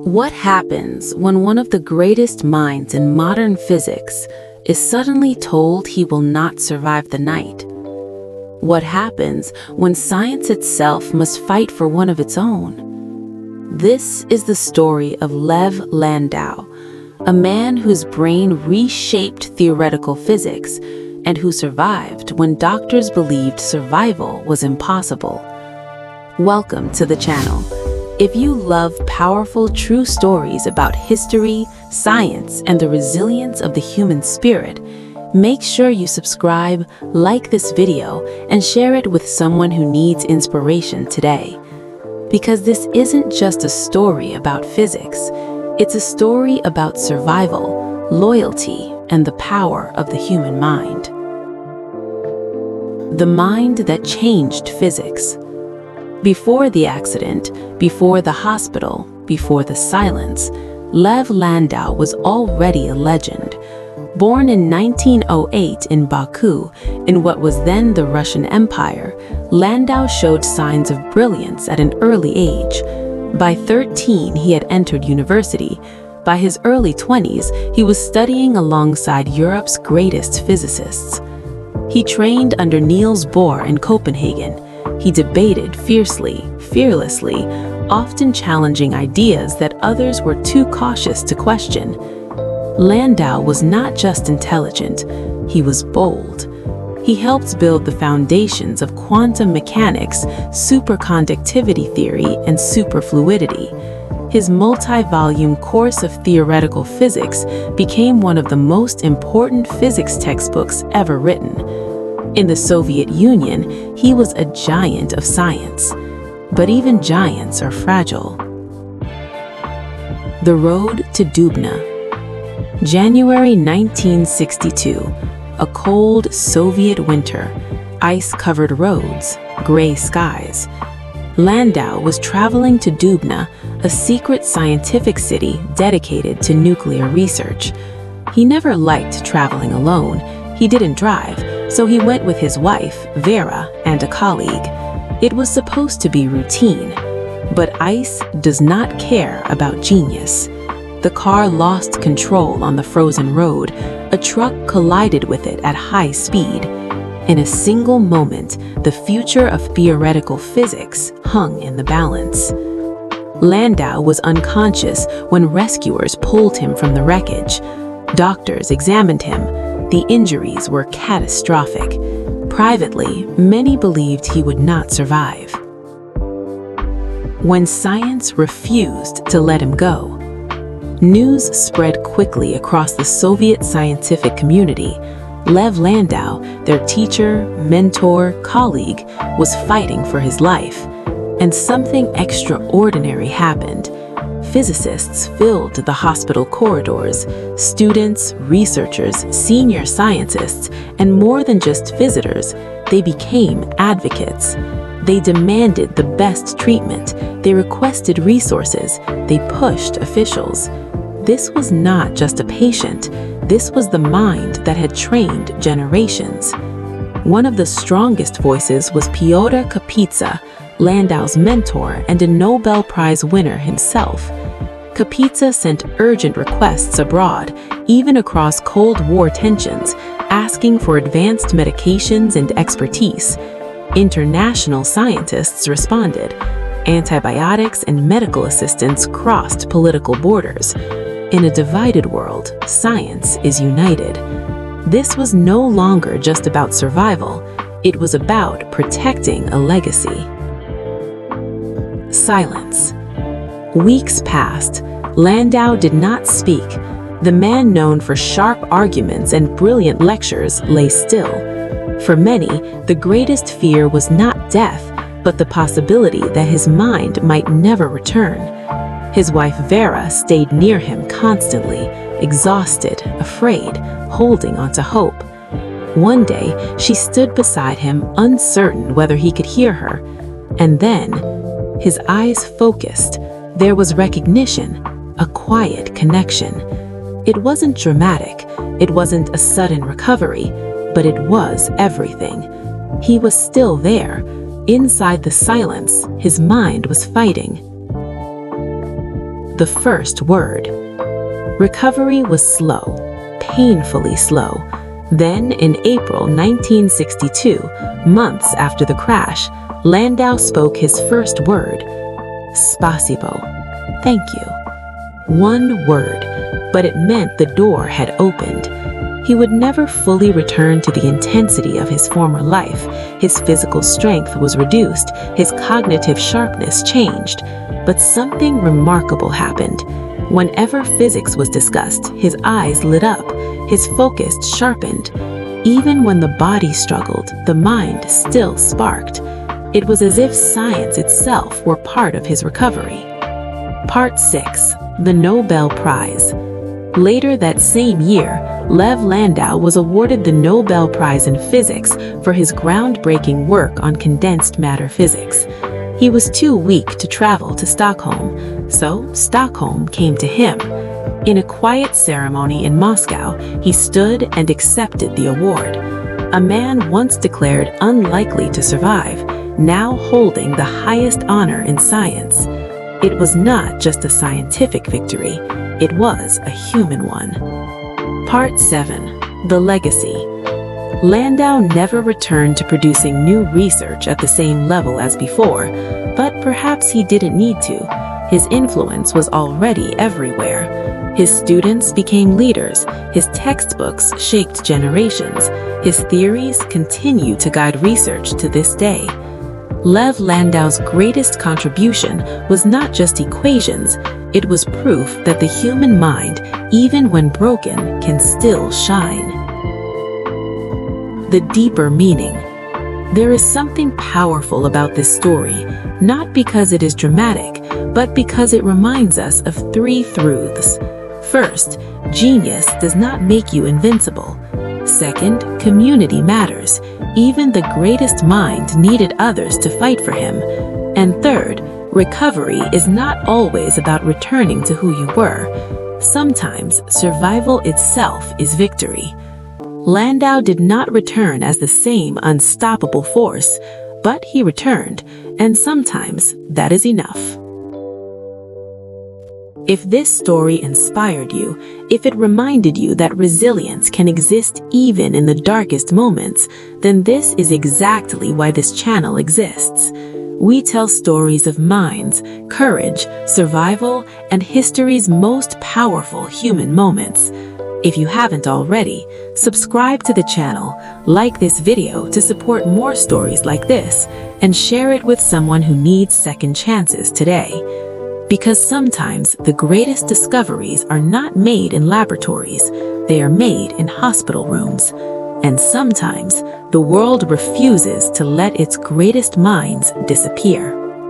What happens when one of the greatest minds in modern physics is suddenly told he will not survive the night? What happens when science itself must fight for one of its own? This is the story of Lev Landau, a man whose brain reshaped theoretical physics and who survived when doctors believed survival was impossible. Welcome to the channel. If you love powerful, true stories about history, science, and the resilience of the human spirit, make sure you subscribe, like this video, and share it with someone who needs inspiration today. Because this isn't just a story about physics, it's a story about survival, loyalty, and the power of the human mind. The mind that changed physics. Before the accident, before the hospital, before the silence, Lev Landau was already a legend. Born in 1908 in Baku, in what was then the Russian Empire, Landau showed signs of brilliance at an early age. By 13, he had entered university. By his early 20s, he was studying alongside Europe's greatest physicists. He trained under Niels Bohr in Copenhagen. He debated fiercely, fearlessly, often challenging ideas that others were too cautious to question. Landau was not just intelligent, he was bold. He helped build the foundations of quantum mechanics, superconductivity theory, and superfluidity. His multi-volume course of theoretical physics became one of the most important physics textbooks ever written. In the Soviet Union, he was a giant of science. But even giants are fragile. The road to Dubna. January 1962, a cold Soviet winter, ice-covered roads, gray skies. Landau was traveling to Dubna, a secret scientific city dedicated to nuclear research. He never liked traveling alone. He didn't drive, so he went with his wife, Vera, and a colleague. It was supposed to be routine, but ice does not care about genius. The car lost control on the frozen road. A truck collided with it at high speed. In a single moment, the future of theoretical physics hung in the balance. Landau was unconscious when rescuers pulled him from the wreckage. Doctors examined him. The injuries were catastrophic. Privately, many believed he would not survive. When science refused to let him go, news spread quickly across the Soviet scientific community. Lev Landau, their teacher, mentor, colleague, was fighting for his life. And something extraordinary happened. Physicists filled the hospital corridors. Students, researchers, senior scientists, and more than just visitors, they became advocates. They demanded the best treatment. They requested resources. They pushed officials. This was not just a patient. This was the mind that had trained generations. One of the strongest voices was Pyotr Kapitsa, Landau's mentor and a Nobel Prize winner himself. Kapitsa sent urgent requests abroad, even across Cold War tensions, asking for advanced medications and expertise. International scientists responded. Antibiotics and medical assistance crossed political borders. In a divided world, science is united. This was no longer just about survival. It was about protecting a legacy. Silence. Weeks passed. Landau did not speak. The man known for sharp arguments and brilliant lectures lay still. For many, the greatest fear was not death, but the possibility that his mind might never return. His wife Vera stayed near him constantly, exhausted, afraid, holding on to hope. One day, she stood beside him, uncertain whether he could hear her. And then, his eyes focused. There was recognition, a quiet connection. It wasn't dramatic. It wasn't a sudden recovery, but it was everything. He was still there. Inside the silence, his mind was fighting. the first word. Recovery was slow, painfully slow. Then, in April 1962, months after the crash, Landau spoke his first word, "Spasibo," thank you. One word, but it meant the door had opened. He would never fully return to the intensity of his former life. His physical strength was reduced, his cognitive sharpness changed, but something remarkable happened. Whenever physics was discussed, his eyes lit up, his focus sharpened. Even when the body struggled, the mind still sparked. It was as if science itself were part of his recovery. Part 6. The Nobel Prize. Later that same year, Lev Landau was awarded the Nobel Prize in Physics for his groundbreaking work on condensed matter physics. He was too weak to travel to Stockholm, so Stockholm came to him. In a quiet ceremony in Moscow, he stood and accepted the award. A man once declared unlikely to survive, now holding the highest honor in science. It was not just a scientific victory, it was a human one. Part 7. The Legacy. Landau never returned to producing new research at the same level as before, but perhaps he didn't need to. His influence was already everywhere. His students became leaders, his textbooks shaped generations, his theories continue to guide research to this day. Lev Landau's greatest contribution was not just equations, it was proof that the human mind, even when broken, can still shine. The deeper meaning. There is something powerful about this story, not because it is dramatic, but because it reminds us of three truths. First, genius does not make you invincible. Second, community matters. Even the greatest mind needed others to fight for him. And third, recovery is not always about returning to who you were. Sometimes survival itself is victory. Landau did not return as the same unstoppable force, but he returned, and sometimes that is enough. If this story inspired you, if it reminded you that resilience can exist even in the darkest moments, then this is exactly why this channel exists. We tell stories of minds, courage, survival, and history's most powerful human moments. If you haven't already, subscribe to the channel, like this video to support more stories like this, and share it with someone who needs second chances today. Because sometimes the greatest discoveries are not made in laboratories, they are made in hospital rooms. And sometimes the world refuses to let its greatest minds disappear.